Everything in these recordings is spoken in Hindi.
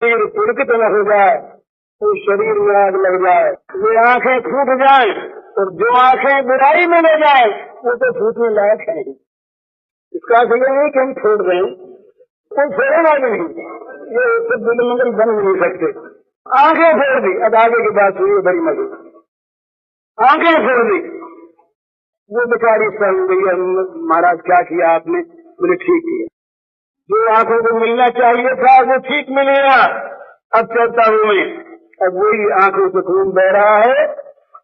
शरीर पुलकित न हो जाए, तो शरीर में आग लग जाए, ये आंखें फूट जाए, और जो आंखें बुराई में ले जाए वो तो फूटने लायक है नहीं। इसका अर्थ यह नहीं कि हम छोड़ दें, कोई छोड़ेगा भी नहीं, ये सब बिल्कुल बन नहीं सकते। आंखें फोड़ दी, अब आगे की बात हुई बड़ी मजे। आंखें फोड़ दी, वो बेचारी सह गई, महाराज क्या किया आपने? बोले ठीक किया, जो आंखों को मिलना चाहिए था वो ठीक मिल गया, अब चलता हूँ मैं। अब वही आंखों से खून बह रहा है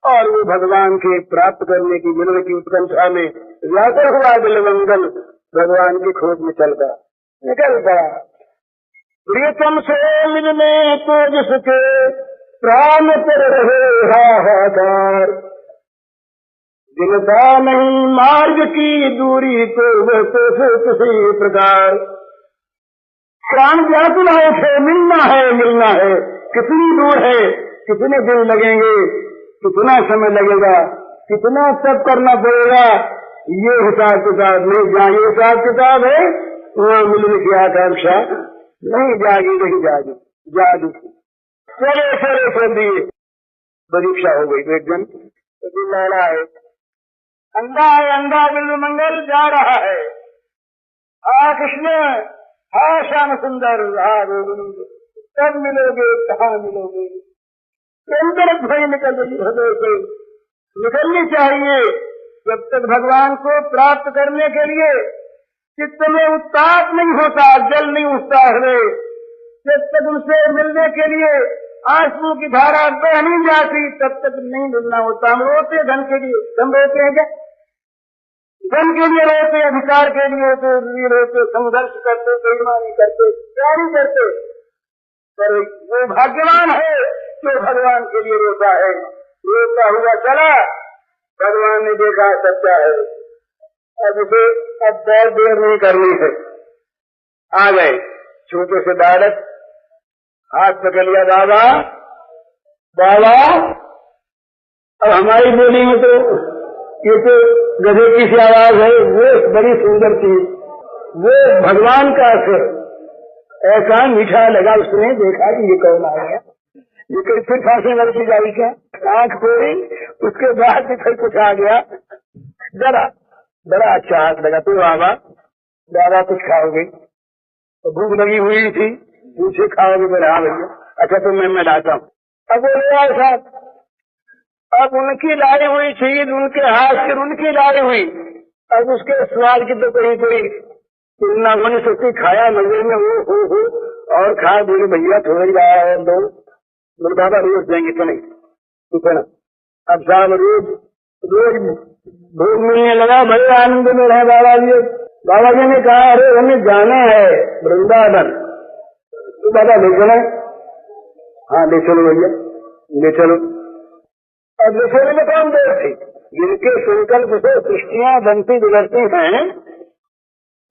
और वो भगवान के प्राप्त करने की मिलने की उत्कंठा में व्याकुल हुआ बिलवंगल भगवान की खोज में चल गया, निकल गया। प्रियतम से मिलने को जिसके प्राण पर रहे हाहाकार, गिनता नहीं मार्ग की दूरी तो वह तो किसी प्रकार। प्राण व्याकुल है, थे मिलना है, कितनी दूर है, कितने दिन लगेंगे, कितना समय लगेगा, कितना सब करना पड़ेगा, ये हिसाब किताब नहीं। जहाँ ये हिसाब किताब है वहाँ मिलने की आकांक्षा नहीं जागी, नहीं जागी। चले दिए, परीक्षा हो गई। एक दिन लड़ा है, अंधा बिल्लु मंगल जा रहा है। कृष्ण, श्याम सुंदर, गोविंद, कब मिलोगे, कहाँ मिलोगे? अंदर भय निकल रही हृदय से, निकलनी चाहिए। जब तक भगवान को प्राप्त करने के लिए चित्त में उत्ताप नहीं होता, जल नहीं उठता हृदय, जब तक उनसे मिलने के लिए आंसू की धारा बह नहीं जाती, तब तक नहीं मिलना होता। हम रोते धन के लिए, हम रोते हैं क्या? धन के लिए रोते, अधिकार के लिए रोते, संघर्ष करते, बेईमानी करते, क्या नहीं करते। पर वो भाग्यवान है जो भगवान के लिए रोता है। रोता हुआ चला, भगवान ने देखा सच्चा है, अब उसे अब बहुत देर नहीं करनी है। आ गए छोटे से बालक, हाथ पकड़ लिया, बाबा अब हमारी बोली में तो ये तो गधे की सी आवाज है, वो बड़ी सुंदर थी, वो भगवान का असर ऐसा मीठा लगा। उसने देखा कि ये कौन आ गया, ये कैसे फांसी लगती जाई क्या? आंख खोली, उसके बाद भी फिर कुछ आ गया, बड़ा अच्छा हाथ लगा। तो बाबा कुछ खाओगे? तो भूख लगी हुई थी, पूछे खाओगे? बोले हाँ भैया। अच्छा तो मैं लाता हूँ। अब बोले साहब, अब उनकी लाई हुई चीज, उनके हाथ से उनकी लाई हुई, अब उसके स्वाद की तो कोई तुलना होने सकती। खाया नजर में हो और खा। बोले भैया थोड़ा ही रहा है, दो। बोले बाबा रोज देंगे तो नहीं, ठीक है ना? अब साहब रोज भोग मिलने लगा, बड़े आनंद में रहे बाबा जी ने कहा अरे हमें जाना है वृंदावन, तो बाबा ले चलो। हाँ ले चलो भैया, ले चलो। अब ले चलो में कौन देर थी? जिनके संकल्प से सृष्टियां बनती बिगड़ती हैं,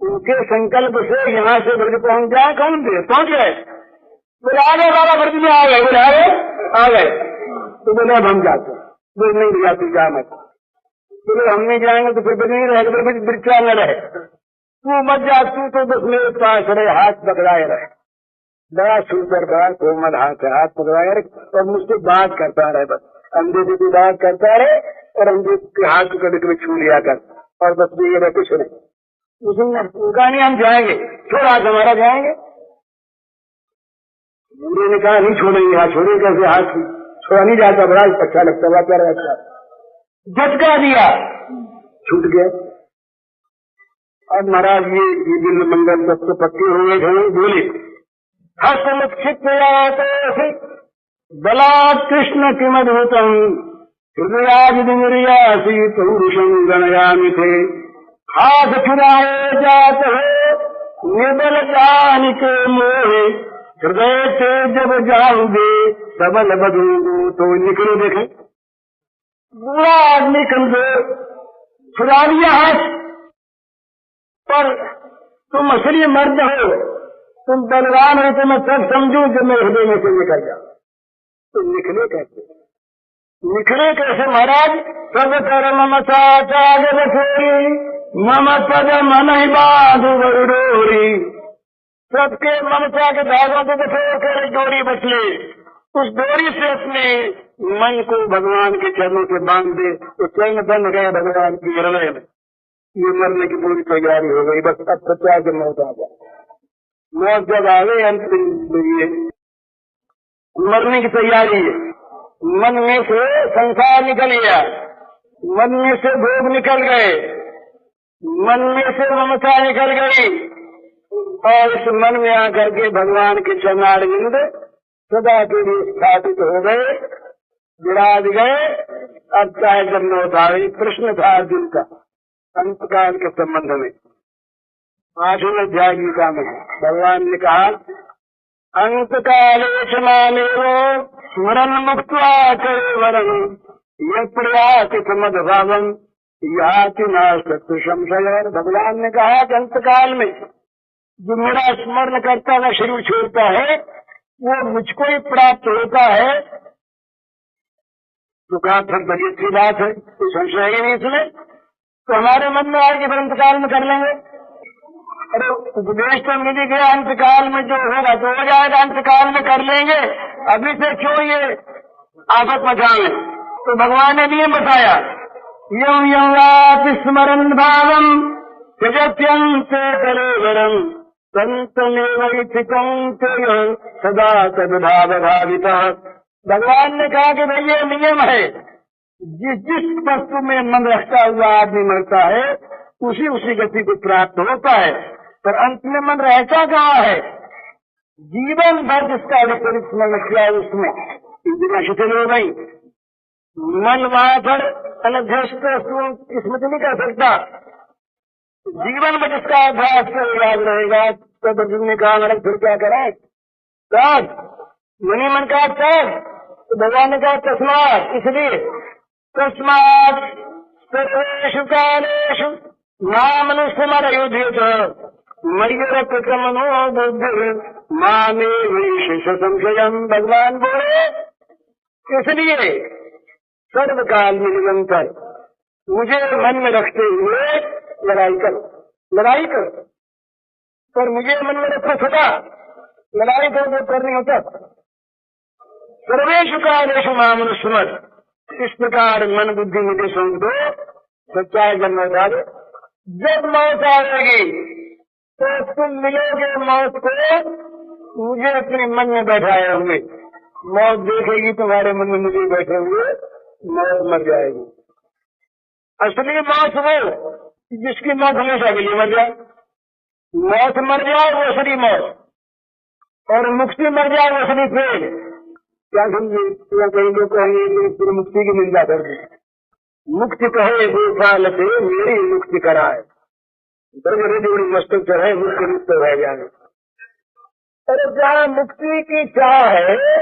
उनके संकल्प से यहाँ से ब्रज पहुंच जाए, कौन देर पहुंच गए। बोले आ गए बाबा, ब्रज में आ गए। बोले आ गए। तो बोले अब हम जाते हैं। बोले नहीं भैया तू जा मत। बोले हम नहीं जाएंगे तो फिर ब्रज नहीं रहेगा, ब्रज न रहे। तू मत जा, तू तो बस मेरे पास रहे, हाथ पकड़ाए रहे। बड़ा सुंदर, बड़ा कोमल हाथ है, हाथ पकड़ाए रहे और मुझसे बात करता रहे। बस अंधे से भी बात करता रहे और अंधे के हाथ को कभी कभी छू लिया कर, और बस ये रहे, कुछ नहीं। उनका नहीं हम जाएंगे, छोड़ हाथ हमारा, जाएंगे। बूढ़े ने कहा नहीं छोड़ेंगे। हाथ छोड़ेंगे कैसे? हाथ छोड़ा नहीं जाता, बड़ा अच्छा लगता हुआ क्या रहता। झटका दिया, छूट गया। अब महाराज ये बिल मंगल सब तो पक्के हुए थे। बोले हस्तमुक्षित बलात् कृष्ण किमद्भुतम् हृदयादिमर्यासी पौरुषं गणयामि थे। हाथ फिराए जात हो निर्बल जान के मोहे, हृदय से जब जाओगे सबल बदूंगो। तो निकलो, देखे बुरा आदमी कमजोर, फिरा लिया हाथ पर। तुम असली मर्द हो, तुम बलवान हो, तो मैं सब समझू जब मैं हृदय में से निकल जाऊं। तो निकले कैसे? निकले कैसे महाराज? सब कर मम साचाग बठोरी, मम पद मन बाधु बरडोरी। सबके ममता के धागों को बटोर कर डोरी बचले, उस डोरी से अपने मन को भगवान के चरणों से बांध दे तो चरण बन गए भगवान की हृदय में। ये मरने की पूरी तैयारी हो गई, बस अब सत्या के मौत आ जाए। मौत जब आ गई अंतिम मरने की तैयारी है। मन में से संसार निकल गया, मन में से भोग निकल गए, मन में से ममता निकल गई और इस मन में आकर के भगवान के चरणारविंद सदा के लिए स्थापित हो गए, विराज गए। अब चाहे जब मौत आ गई। प्रश्न था अर्जुन का अंतकाल के संबंध में 8वें अध्याय गीता में भगवान ने कहा, अंतकाले च मामेव स्मरन् मुक्त्वा कलेवरम् यत्प्रयाति समद्भावम् याति नास्ति संशय। भगवान ने कहा कि अंतकाल में जो मेरा स्मरण करता है, शरीर छोड़ता है, वो मुझको ही प्राप्त होता है। तो कहा फिर बड़ी अच्छी बात है, कोई संशय ही नहीं इसमें। तो हमारे मन में आए कि फिर अंतकाल में कर लेंगे। अरे उपदेश तो मिल गया, अंतकाल में जो होगा तो हो जाएगा, अंतकाल में कर लेंगे, अभी से क्यों ये आफत मचाएं। तो भगवान ने नियम बताया, यं यं स्मरन् भावम् त्यजत्यन्ते कलेवरम् तन्तमेव इति कौन्तेय सदा तद्भाव भावितः। भगवान ने कहा कि भाई ये नियम है, जिस वस्तु में मन रखता हुआ आदमी मरता है उसी गति को प्राप्त होता है, पर अंत में मन रहता कहाँ है? जीवन भर जिसका विपरीत स्मरण किया उसमें इतना शिथिल हो गई। मन वहां पर अनभ्यस्त स्मृति नहीं कर सकता। जीवन में जिसका अभ्यास से याद रहेगा, तब अर्जुन ने कहा मैंने फिर क्या करें? तब मनी मन का तब तो भगवान ने कहा तस्मात्, इसलिए तस्मात् सर्वेषु कालेषु मामनुस्मरयुध्यत मय्यरप्रक्रमणो बुद्धिर् मामेवैष संशयम्। भगवान बोले इसलिए सर्वकाल में निरंतर मुझे मन में रखते हुए लड़ाई करो, पर मुझे मन में रखो सदा। लड़ाई तो करनी होता। सर्वेषु कालेषु मामनुस्मर, इस प्रकार मन बुद्धि मुझे सौंप दो। सच्चाई जब मौत आ गई, जब मौत आएगी तो तुम मिलोगे मौत को, मुझे अपने मन में बैठाए होंगे। मौत देखेगी तुम्हारे मन में मुझे बैठे हुए, मौत मर जाएगी। असली मौत वो जिसकी मौत हमेशा के लिए मर जाए। मौत मर जाए वो असली मौत, और मुक्ति मर जाए वो असली प्रेम। क्या समझे? कहीं लोग कहेंगे मुक्ति की निंदा कर दी। मुक्ति कहे गोपाल से मेरी मुक्ति कराए, बड़ी मस्तक चढ़े मुक्ति मुक्त रह जाए। अरे जहाँ मुक्ति की इच्छा है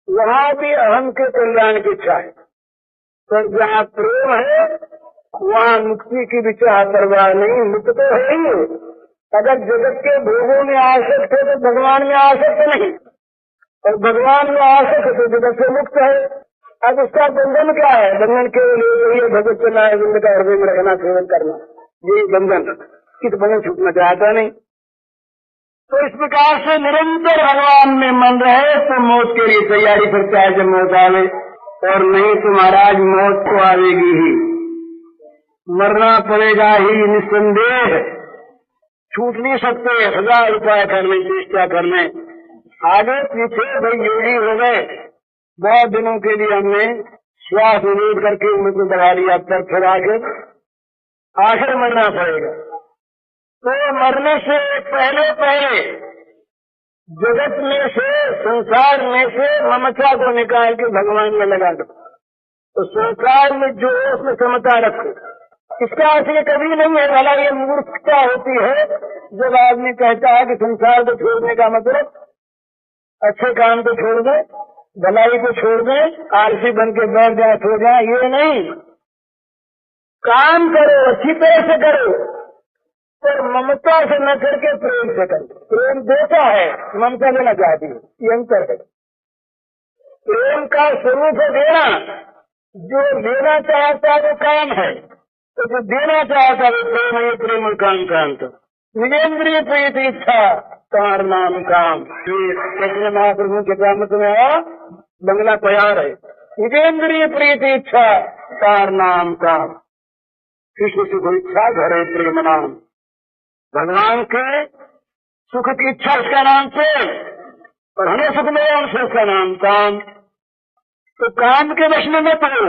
वहाँ भी अहम के कल्याण की इच्छा है, पर जहाँ प्रेम है वहाँ मुक्ति की भी चाह परवाह नहीं। मुक्त तो है ही। अगर जगत के भोगों में आसक्त है तो भगवान में आसक्त नहीं, और भगवान में आसक्त है तो जगत से मुक्त है। अब उसका बंधन क्या है? बंधन केवल यही भगवत के नाय बिंद का हृदय में रखना, सेवन करना, यही बंधन। किस बंधन छूटना चाहता नहीं। तो इस प्रकार से निरंतर भगवान में मन रहे तो मौत के लिए तैयारी करता है जब मौत आवे, और नहीं तो महाराज मौत तो आवेगी ही, मरना पड़ेगा ही निस्संदेह। छूट नहीं सकते, हजार उपाय कर लें, चेष्टा कर लें, आगे पीछे भाई योगी हो गए। बहुत दिनों के लिए हमने श्वास निरोध करके उम्र बढ़ा लिया, तब फिर आखिर मरना पड़ेगा। तो मरने से पहले जगत में से, संसार में से ममता को निकाल के भगवान में लगा दो। तो संसार में जो उसमें समता रखो। इसका अर्थ ये कभी नहीं है, भला ये मूर्खता होती है जब आदमी कहता है कि संसार को छोड़ने का मतलब अच्छे काम को छोड़ दे, भलाई को छोड़ दे, आलसी बन के बैठ जाए, सो जाए, ये नहीं। काम करो, अच्छी तरह से करो, पर ममता से न करके प्रेम से करो। प्रेम देता है, ममता देना चाहती है, ये अंतर है। प्रेम का स्वरूप है देना, जो देना चाहता है वो काम है, तो जो देना चाहता है वो प्रेम है। प्रेम और काम का अंतर। निजेंद्रिय प्रीति इच्छा तार नाम काम। ये चैतन्य महाप्रभु के ग्रामत में आया, बंगला तैयार है। विजेंद्रिय प्रीति इच्छा तार नाम काम, कृष्ण सुख इच्छा घरे प्रेम नाम। भगवान के सुख की इच्छा उसका नाम प्रेम, और हमें सुख मिले उनसे उसका नाम काम। तो काम के वश में मत हो,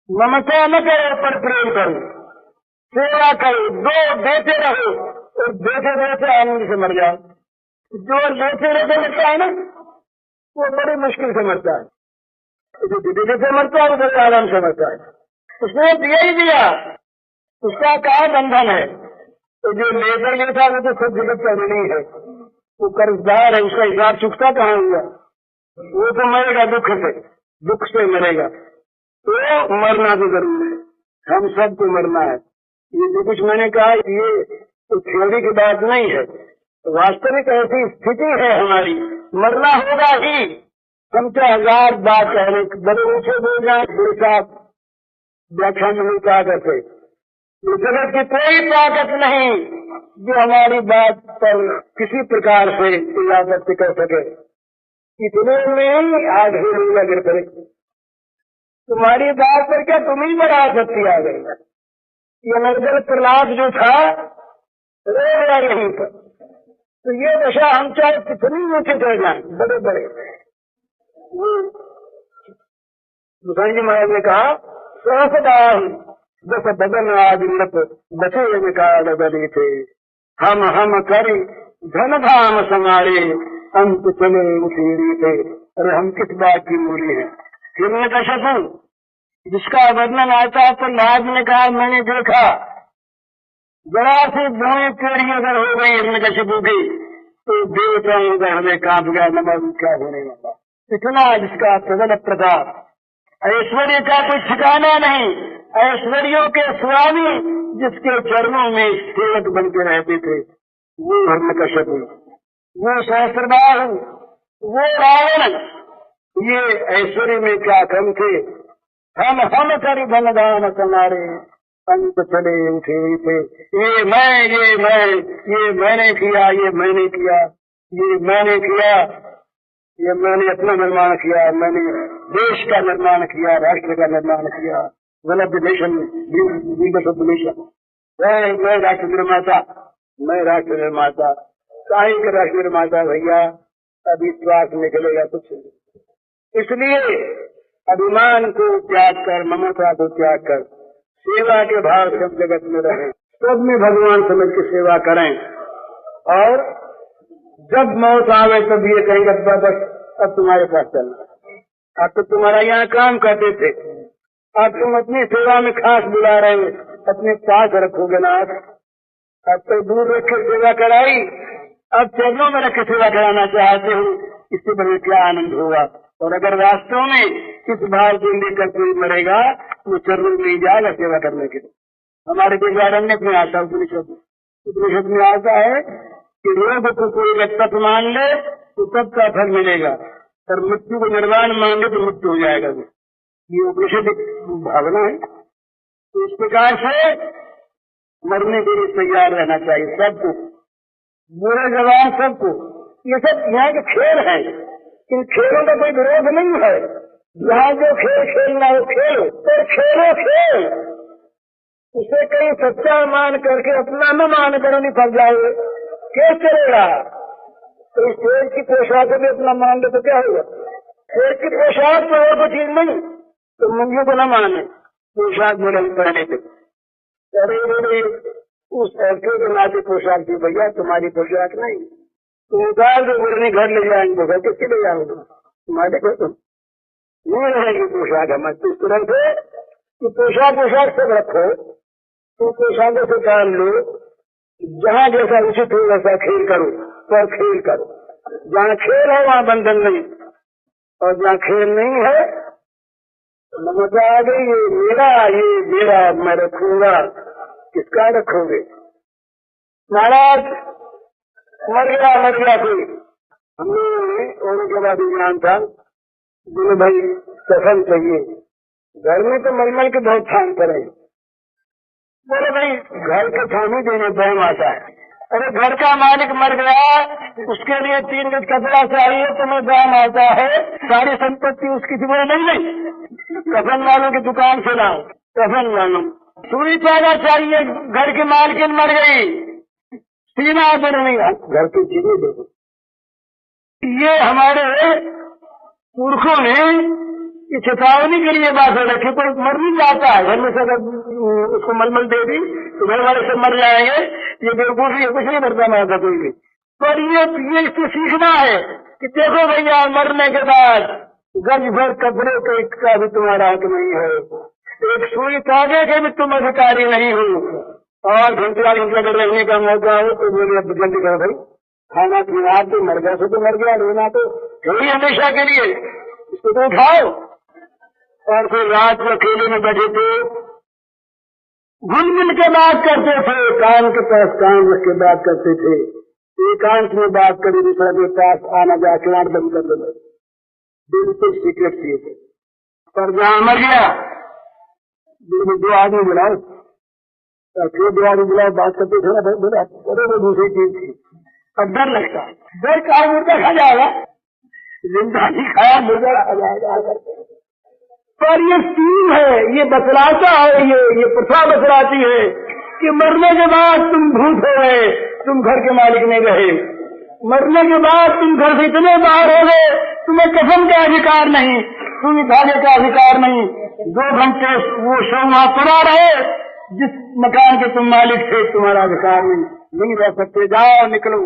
ममता न करो पर प्रेम करो, सेवा करो, दो देते रहो और देते देते आनंद से मर जाओ। जो देते रहते मरता है ना, वो बड़ी मुश्किल से मरता है। जो देते से मरता है वो बड़े आराम से मरता है। उसने दिया ही दिया, उसका क्या बंधन है। तो जो लेकर लेता वो तो खुद जगत का नहीं है, वो कर्जदार है, उसका हिसाब चुकता कहाँ हुआ। वो तो मरेगा दुख से मरेगा। तो मरना तो जरूर है, हम सबको मरना है। ये जो कुछ मैंने कहा ये तो थ्योरी की बात नहीं है, वास्तविक ऐसी स्थिति है हमारी, मरना होगा ही। हम तो 1000 बात कहने बड़े ऊंचे बोल जाए, बड़े साहब व्याख्या में नहीं कहा करते। जगत की कोई ताकत नहीं जो हमारी बात पर किसी प्रकार से आपत्ति कर सके। इतने में ही आग ही गिर पड़े। तुम्हारी बात पर क्या तुम ही बड़ा आपत्ति आ गई। ये नरदल प्रहलाद जो था रो गया यहीं पर। तो ये दशा हम चाहे कितनी ऊंचे चढ़ जाए, बड़े बड़े। गोसाई जी महाराज ने कहा सहसदान दस बदन आज मत बचे निकाल बने थे, हम करी धन धाम समारे अंत चले उठेरी थे। अरे हम किस बात की मूली है। हिरण्यकश्यप जिसका वर्णन आता है प्रहलाद ने कहा मैंने देखा जरा सी भूमि टेढ़ी अगर हो गई हिरण्यकश्यप की तो देवताओं का हमें कांप गया, नमक क्या होने वाला। इतना जिसका प्रबल प्रताप, ऐश्वर्य का कोई ठिकाना नहीं, ऐश्वर्यों के स्वामी जिसके चरणों में सेवक बन के रहते थे वो हिरण्यकश्यप, वो सहस्त्रबाहु, वो रावण, ये ऐश्वर्य में क्या कम थे। हम कर धन दान समारे अंत चले उठे थे। ये मैंने किया, ये मैंने किया, ये मैंने किया, ये मैंने अपना निर्माण किया, मैंने देश का निर्माण किया, राष्ट्र का निर्माण किया। डेवलप नेशन, मैं राष्ट्र निर्माता, मैं राष्ट्र निर्माता। काहे का राष्ट्र निर्माता भैया, अभी श्वास निकलेगा कुछ नहीं। इसलिए अभिमान को त्याग कर, ममता को त्याग कर, सेवा के भाव सब जगत में रहें, सब में भगवान समझ के सेवा करें। और जब मौत आवे तब ये कहेंगे बस अब तुम्हारे पास चलना। अब तो तुम्हारा यहाँ काम करते थे, अब तुम अपनी सेवा में खास बुला रहे हो, अपने पास रखोगे ना। अब तो दूर रख के सेवा कराई, अब चरणों में रख के सेवा कराना चाहते हो, इससे बड़े क्या आनंद होगा। और अगर वास्तव में इस भाव को लेकर कोई मरेगा वो चरणों में जाएगा सेवा करने के लिए। हमारे विद्यारण्य में आता, उपनिषद में आता है कि रोग को कोई व्यक्ति मान ले तो तब का फल मिलेगा, और मृत्यु को निर्वाण मान ले तो मृत्यु हो जाएगा। ये उपनिषद भावना है। तो इस प्रकार से मरने के लिए तैयार रहना चाहिए सबको, बुरे जवान सबको। ये सब यहाँ के खेल है, इन खेलों का कोई विरोध नहीं है। जहाँ जो खेल खेलना हो खेलो, तो खेलो खेल। उसे कहीं सच्चा मान करके अपना न मान कर नहीं फंस जाओगे, क्या चलेगा। तो इस शेर की पोशाक भी अपना मान ले तो क्या होगा। शेर की पोशाक तो और कोई चीज नहीं, तो मुंगियों को न माने, पोशाक बोले पहले थे। अरे उस औरतों के नाते पोशाक थी भैया, तुम्हारी पोशाक नहीं। तुम उतार दो, मुरनी घर ले जाएंगे, घर किसके ले जाओगे तुम्हारे को, तुम नहीं रहेगी पोशाक। हम इस तरह से कि पोशाक सब रखो, तो पोशाकों से काम लो, जहाँ जैसा उचित हो वैसा खेल करो, पर खेल करो। जहाँ खेल है वहाँ बंधन नहीं, और जहाँ खेल नहीं है ममता आ गई, ये मेरा मैं रखूंगा। किसका रखोगे। महाराज मर गया कोई, हमने उनके बाद ज्ञान था, बोले भाई कफन चाहिए। घर में तो मलमल के बहुत थान पड़े, बोले भाई घर के थान ही देने बहम आता है, अरे घर का मालिक मर गया, उसके लिए 3 गज कपड़ा चाहिए, तुम्हें दाम आता है, सारी संपत्ति उसकी थी, बोले नहीं, कफन वालों की दुकान से लाओ, कफन वालों। सुई चारा चाहिए, घर की मालकिन मर गई, सीना आदर नहीं, घर की चीजें देखो। ये हमारे पुरखों ने चेतावनी के लिए बात रखी, कोई मर नहीं जाता है घर में से, अगर उसको मलमल दे दी तो घर वाले सब मर जाएंगे, ये बेवकूफी है, कुछ नहीं मरता मारता कोई भी। पर ये इसको सीखना है कि देखो भैया, मरने के बाद गज भर कपड़े का भी तुम्हारा हक नहीं है, एक सुई तागे के भी तुम अधिकारी नहीं हो, और घंटे 4 घंटे अगर रहने का मौका हो तो बोले अब जल्दी करो भाई, खाना पीना तो मर गया सो तो मर गया, रोना तो यही हमेशा के लिए, इसको तो उठाओ। और फिर रात को अकेले में बैठे थे, घुल मिल के बात करते थे, कान के पास कान रख के बात करते थे, एकांत में बात करी, दूसरा के पास आना जाके आंख बंद कर दो, बिल्कुल सीक्रेट किए थे। पर जहां मर गया, दिन में 2 आदमी बुलाओ, फिर 2 आदमी बुलाओ, बात करते थे ना, बोला अरे वो दूसरी चीज थी। अब डर लगता है, डर का मुर्गा खा जाएगा, जिंदा नहीं खाया मुर्गा खा जाएगा। पर ये स्कीम है, ये बतलाता है, ये प्रथा बतलाती है कि मरने के बाद तुम भूत हो गए, तुम घर के मालिक नहीं रहे, मरने के बाद तुम घर से इतने बाहर हो गए, तुम्हें कफन का अधिकार नहीं, सुई धागे का अधिकार नहीं, 2 घंटे वो शव वहां पड़ा रहे, जिस मकान के तुम मालिक थे, तुम्हारा अधिकार नहीं रह सकते, जाओ निकलो।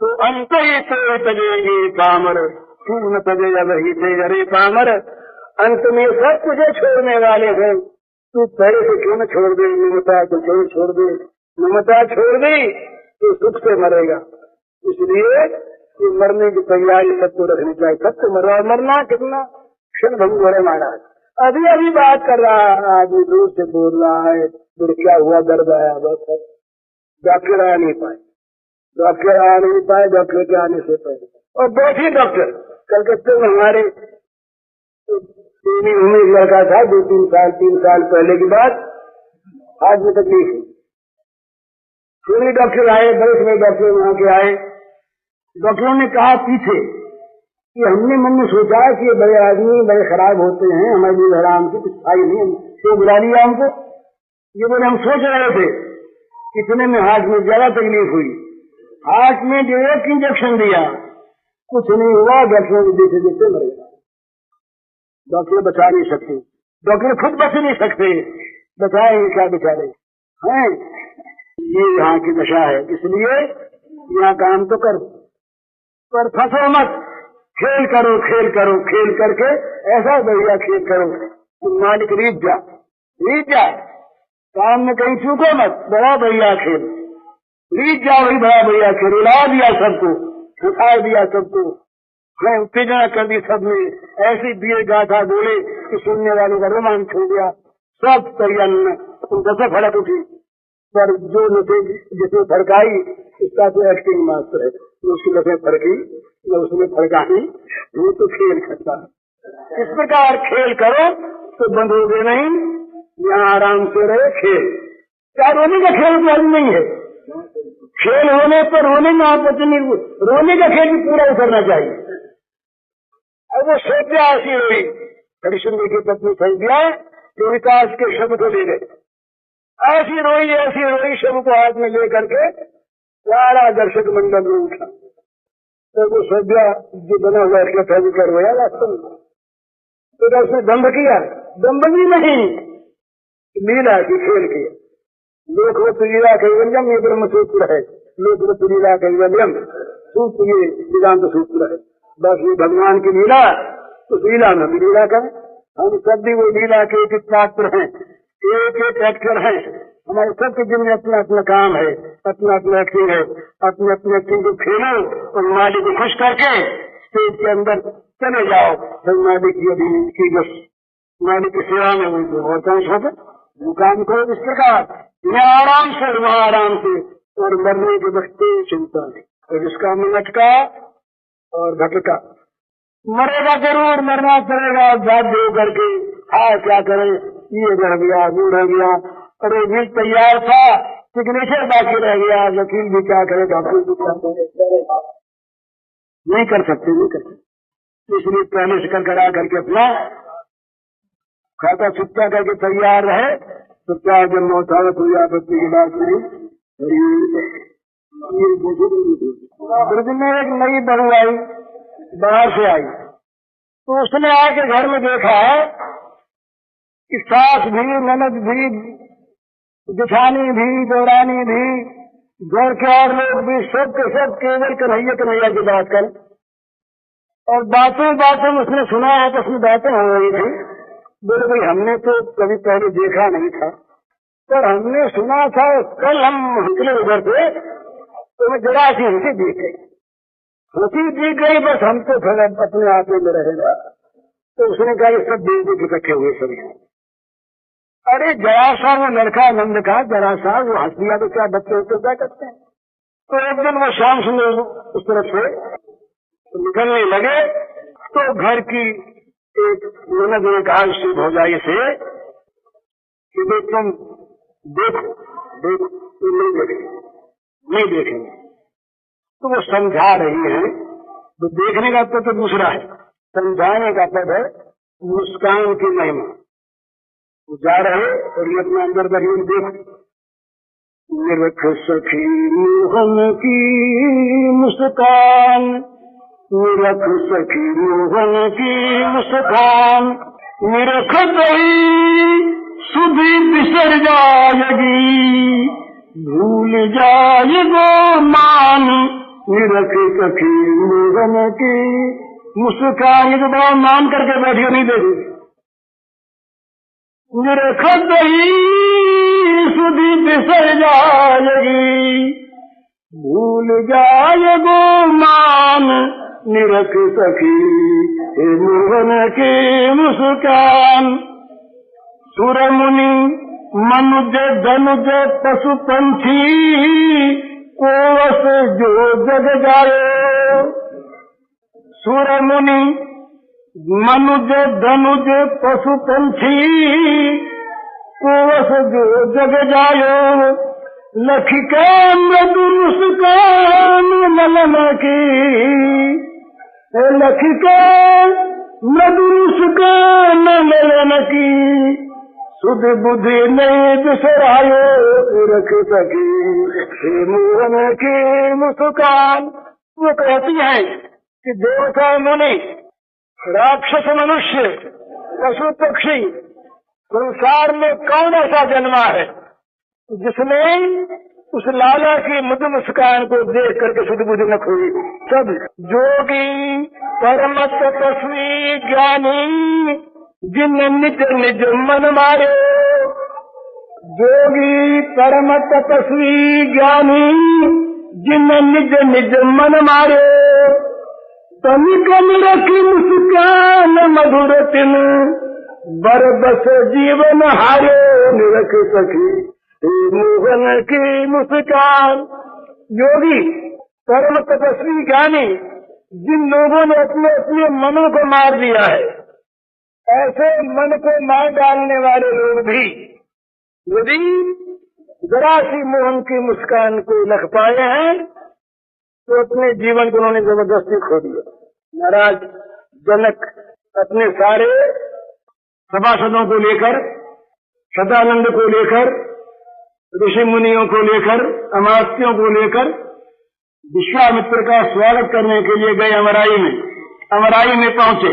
तो अंत ही तो तजेगी पामर, तू न तजेगा वही थे अरे पामर, अंत में सब तुझे छोड़ने वाले हैं, तू पहले से क्यों न छोड़ दे, ममता तो क्यों छोड़ दे, ममता छोड़ दी तो सुख से मरेगा। इसलिए कि मरने की तैयारी सबको रखनी चाहिए, सबको मरना कितना क्षण भंग हो रहे महाराज। अभी बात कर रहा है, आदमी दूर से बोल रहा है, फिर क्या हुआ, दर्द आया, बस डॉक्टर आ नहीं पाए, डॉक्टर के आने से पहले, और बैठे डॉक्टर। कलकत्ते में हमारे उम्मीद लड़का था, 2-3 साल पहले की बात, आज में तकलीफ हुई, फिर डॉक्टर आए, बड़े डॉक्टर वहां के आए, डॉक्टरों ने कहा पीछे कि हमने मन में सोचा कि ये बड़े आदमी बड़े खराब होते हैं, हमारे लिए हराम की कुछ खाई नहीं, तो बुला लिया हमको। ये बोले हम सोच रहे थे, इतने में हाथ में ज्यादा तकलीफ हुई, हाथ में जो 1 इंजेक्शन दिया, कुछ नहीं हुआ, डॉक्टरों को देखे देते मर गया। डॉक्टर बचा नहीं सकते, डॉक्टर खुद बच नहीं सकते, बचाएंगे क्या बेचारे हैं, ये यहाँ की दशा है। इसलिए यहाँ काम तो करो, पर फंसो मत, खेल करो, खेल करके ऐसा बढ़िया खेल करो कि मालिक रीत जा, काम में कहीं चूको मत, बड़ा बढ़िया खेल, रीत जा, वही बड़ा बढ़िया खेल, उड़ा दिया सबको, उठा दिया सबको, उत्तेजना कर दी सब में, ऐसी दिए गाथा बोले कि सुनने वालों का रोमांच हो गया, सब तैयार दसे फड़क उठी। पर जो नशे जिसने फड़काई उसका तो एक्टिंग मास्टर है, उसकी नशे फड़की न उसने फड़काई, वो तो खेल करता है। इस प्रकार खेल करो तो बंधोगे नहीं, यहाँ आराम से रहे खेल। क्या रोने का खेल मालूम नहीं है, खेल होने पर रोने में आपत्ति नहीं, रोने का खेल भी पूरा उतरना चाहिए। अब वो सोचा ऐसी रोई, हरिश्चंद्र की पत्नी संज्ञा जो विकास के शब्द को ले गए, ऐसी रोई शब्द को हाथ में लेकर के सारा दर्शक मंडल में उठा, तो वो सज्जा जो बना हुआ इसका फैल कर रोया वास्तव में, तो उसने दम्भ किया, दम्भगी नहीं, लीला की खेल किया। लोकवत लीला कैवल्यम ये ब्रह्म सूत्र है, लोकवत लीला कैवल्यम सूत्र, ये वेदांत सूत्र है। बस ये भगवान की लीला, तो लीला में भी लीला करें, हम सब भी वो लीला के एक पात्र हैं, एक एक्टर हैं, हमारे सबके जिनमें अपना अपना काम है, अपना अपना एक्टिंग है, अपने अपने एक्टिंग को खेलो और मालिक को खुश करके स्टेज के अंदर चले जाओ, फिर मालिक की अभी की बस मालिक की सेवा में और कौन सा वो काम करो। इस प्रकार यहाँ आराम से वहाँ आराम से, और मरने के वक्त चिंता नहीं, और इसका मिनट का और घटका मरेगा जरूर, मरना पड़ेगा, बाध्य होकर के, क्या करे, ये बढ़ गया, बूढ़ हो गया, अरे बीज तैयार था, सिग्नेचर बाकी रह गया, वकील भी क्या करे, डॉक्टर भी क्या करे, नहीं कर सकते। इसलिए पहले से करा करके अपना खाता चुकता करके तैयार रहे, तो क्या जब मौत आवे कोई आपत्ति की बात नहीं। ब्रज में एक नई बहू आई, बाहर से आई, तो उसने आके घर में देखा कि सास भी, ननद भी, जेठानी भी, देवरानी भी, घर के और लोग भी, सब के सब केवल कन्हैया की बात कर, और बातों में उसने सुना है तो उसमें बातें हो रही थी। बोले भाई हमने तो कभी पहले देखा नहीं था, पर हमने सुना था, कल हम निकले उधर से तो मैं जरा सी हंसी दिख गई, बस हम तो फिर अपने आप में रहेगा। तो उसने कहा ये सब बेवकूफ इकट्ठे हुए सभी। अरे जरा सा वो लड़का नंद का, जरा सा वो हंस दिया तो क्या बच्चे होते क्या करते हैं। तो एक दिन वो शाम सुंदर उस तरफ से निकलने लगे, तो घर की एक ननद ने कहा उससे भौजाई से कि तुम देखो तुम नहीं देखेंगे। तो वो समझा रही है, तो देखने का तो दूसरा है, समझाने का पद है मुस्कान की महिमा। जा रहे और ये अपने अंदर दरियो देख, निरख सखी मोहन की मुस्कान, निरख सखी मोहन की मुस्कान, निरख गई सुधी बिसर जाएगी, भूल जाएगो मान, निरख सखी मोहन की मुस्कान। ये तो बड़ा मान करके बैठिए, नहीं देखिए। निरख गई सुधी बिसर जाएगी, भूल जाएगो मान, निरख सखी मोहन की मुस्कान। सुर मुनि मनुज धनुज पशु पंछी, कोवस जो जग जाए। सुर मुनि मनुज धनुज पशु पंछी, कोवस जो जग जायो। लखिका मृदु मुस्कान ललन की, लखिका मृदु मुस्कान ललन की, सुध बुद्धि नहीं बिसरायो, रख सकी मोहन की मुस्कान। वो कहती है कि देवता मुनि, राक्षस मनुष्य, पशु पक्षी, संसार में कौन ऐसा जन्मा है जिसने उस लाला की मधु मुस्कान को देख करके शुद्ध बुद्धि न खोई। सब जोगी परम तपस्वी ज्ञानी, जिन निज निज मन मारे। जोगी परम तपस्वी ज्ञानी, जिन निज निज मन मारे। तनिक रखी मुस्कान मधुर तिन, बरबस जीवन हारे। निरख सखी मोहन की मुस्कान। योगी परम तपस्वी ज्ञानी, जिन लोगों ने अपने अपने मनों को मार दिया है, ऐसे मन को मार डालने वाले लोग भी यदि जरा सी मोहन की मुस्कान को लख पाए हैं, तो अपने जीवन को उन्होंने जबरदस्ती खो दिया। महाराज जनक अपने सारे सभासदों को लेकर, सदानंद को लेकर, ऋषि मुनियों को लेकर, अमात्यों को लेकर विश्वामित्र का स्वागत करने के लिए गए अमराई में। अमराई में पहुंचे,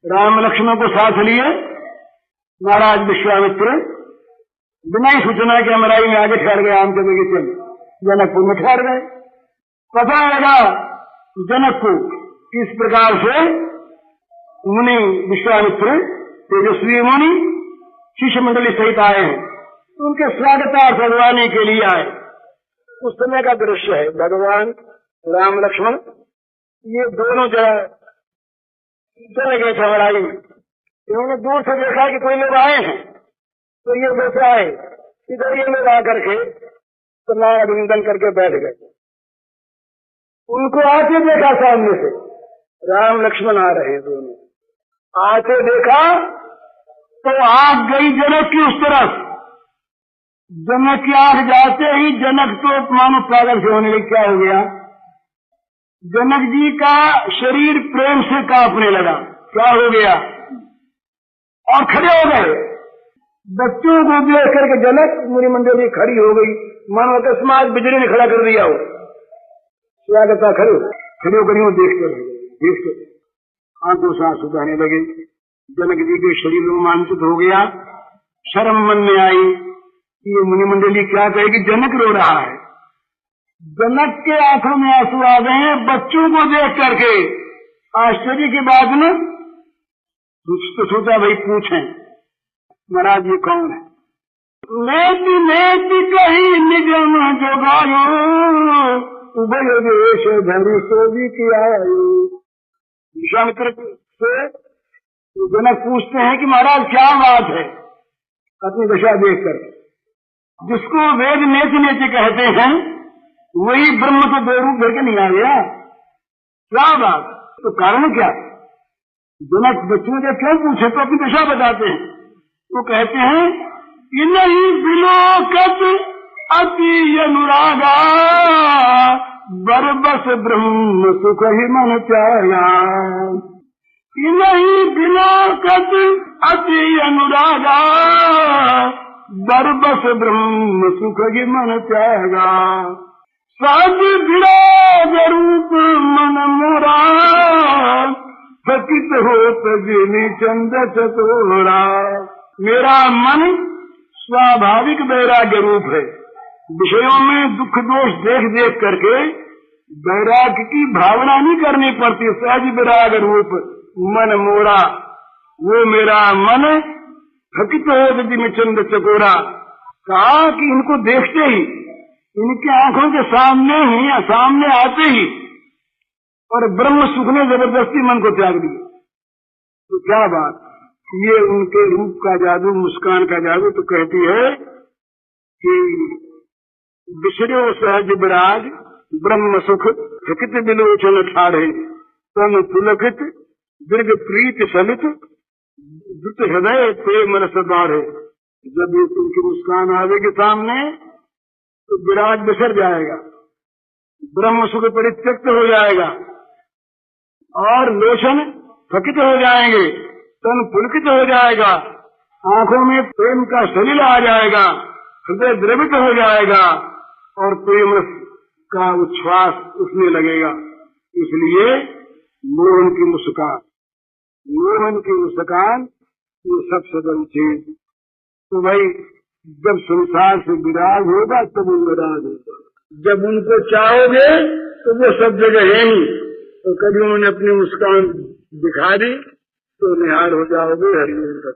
राम लक्ष्मण को साथ लिए महाराज विश्वामित्र बिना ही सूचना के अमराई में आगे ठहर गए। आम के बगीचे में जनकपुर में ठहर गए। पता लगा जनक को किस प्रकार से मुनि विश्वामित्र तेजस्वी मुनि शिष्य मंडली सहित आए हैं, उनके स्वागतार्थ भगवानी के लिए आए। उस समय का दृश्य है। भगवान राम लक्ष्मण ये दोनों चले गए थे अमराई में। इन्होंने दूर से देखा कि कोई लोग आए हैं, तो ये वैसे आए, इधर ये लोग आकर के सलाह अभिनंदन करके बैठ गए। उनको आते देखा सामने से, राम लक्ष्मण आ रहे हैं दोनों। आते देखा तो आग गई जनक की उस तरफ, जनक की आंख जाते ही जनक तो मानो पागल से होने लगे। क्या हो गया? जनक जी का शरीर प्रेम से कांपने लगा। क्या हो गया? और खड़े हो गए। बच्चों को देख करके जनक मुनि मंडली खड़ी हो गई, मानो अकस्मात बिजली ने खड़ा कर दिया हो। स्वागता खड़े होकर देखते आंखों से आंसू बहने लगे। जनक जी के शरीर रोमांचित हो गया। शर्म मन में आई कि ये मुनि मंडली क्या कहेगी, जनक रो रहा है। जनक के आंखों में आंसू आ गए हैं बच्चों को देख करके। आश्चर्य की बात न कुछ तो सोचा भाई पूछें, महाराज ये कौन है? लेती लेती कही निगम जोगायो, उभय देश धरि सोभी की आयु। विश्वामित्र से जनक पूछते हैं कि महाराज क्या बात है? अपनी दशा देख कर, जिसको वेद नेच नेच कहते हैं वही ब्रह्म तो दो रूप करके नहीं आ गया। क्या बात? तो कारण क्या? जनक बच्चों से क्यों पूछे तो अपनी दशा बताते हैं। वो कहते हैं कि नहीं बिलोकत अति अनुरागा, बरबस ब्रह्म सुख ही मन त्यागा। नहीं बिलोकत अति अनुरागा, बरबस ब्रह्म सुख ही मन त्यागा। सज विराग रूप मन मोरा, सकित होत जिनि चंद चतोरा। मेरा मन स्वाभाविक वैराग्य रूप है। विषयों में दुख दोष देख देख करके वैराग्य की भावना नहीं करनी पड़ती। सहज विराग रूप मन मोरा, वो मेरा मन थकित हो जिनि चंद चकोरा। कहा कि इनको देखते ही, इनकी आंखों के सामने आते ही और ब्रह्म सुख ने जबरदस्ती मन को त्याग दिया। तो क्या बात? ये उनके रूप का जादू, मुस्कान का जादू। तो कहती है कि विसर्यो सहज विराज ब्रह्म सुख, थकित विलोचन ठाढ़े, तन पुलकित दीर्घ प्रीत सलित, द्रुत हृदय प्रेम रस बाढ़े। जब ये उनकी मुस्कान आवेगी सामने तो विराज बिसर जाएगा, ब्रह्म सुख परित्यक्त हो जाएगा और लोचन थकित हो जाएंगे, तन पुलकित हो जाएगा, आंखों में प्रेम का सलिल आ जाएगा, हृदय द्रवित हो जाएगा और प्रेम रस का उच्छ्वास उठने लगेगा। इसलिए मोहन की मुस्कान, मोहन की मुस्कान ये सबसे बड़ी चीज। तो भाई जब संसार से विराग होगा तब वो विराग होगा। जब उनको चाहोगे तो वो सब जगह है ही। तो कभी उन्होंने अपनी मुस्कान दिखा दी तो निहार हो जाओगे हरिओम।